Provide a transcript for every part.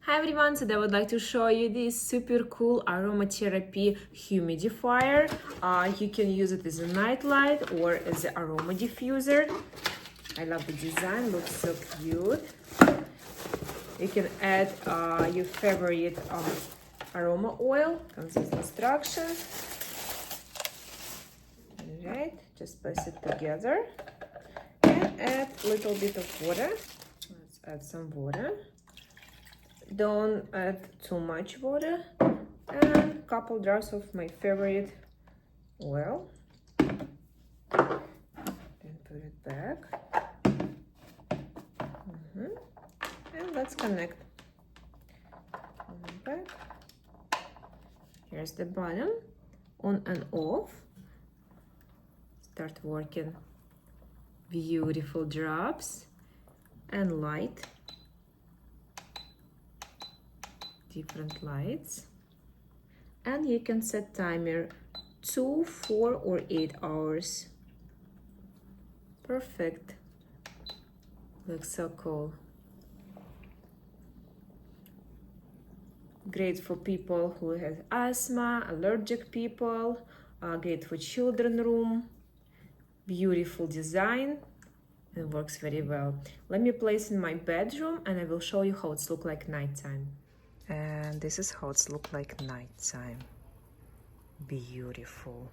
Hi everyone, today I would like to show you this super cool aromatherapy humidifier. You can use it as a night light or as an aroma diffuser. I love the design, looks so cute. You can add your favorite aroma oil, comes with instructions. Alright, just place it together and add a little bit of water. Let's add some water. Don't add too much water, and a couple drops of my favorite oil. Then put it back. And let's connect. Back. Here's the button, on and off. Start working. Beautiful drops and light. Different lights, and you can set timer 2, 4 or 8 hours. Perfect. Looks so cool. Great for people who have asthma, allergic people, great for children room. Beautiful design and works very well. Let me place in my bedroom and I will show you how it's look like nighttime. And this is how it's look like nighttime. Beautiful.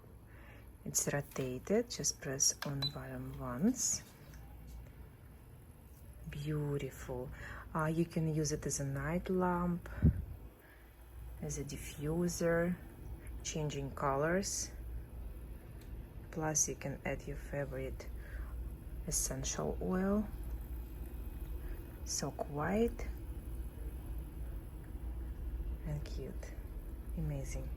It's rotated, just press on button once. Beautiful. You can use it as a night lamp, as a diffuser, changing colors. Plus you can add your favorite essential oil. So quiet and cute. Amazing.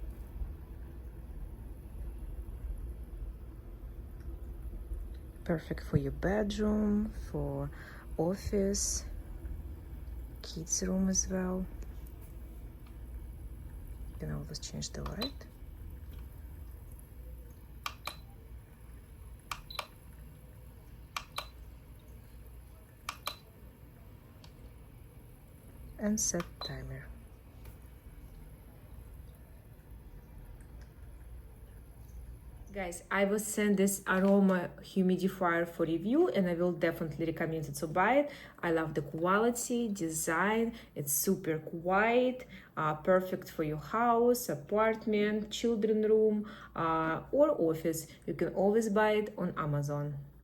Perfect for your bedroom, for office, kids room as well. You can always change the light. And set timer. Guys, I will send this aroma humidifier for review and I will definitely recommend it to buy it. I love the quality, design, it's super quiet, perfect for your house, apartment, children room, or office. You can always buy it on Amazon.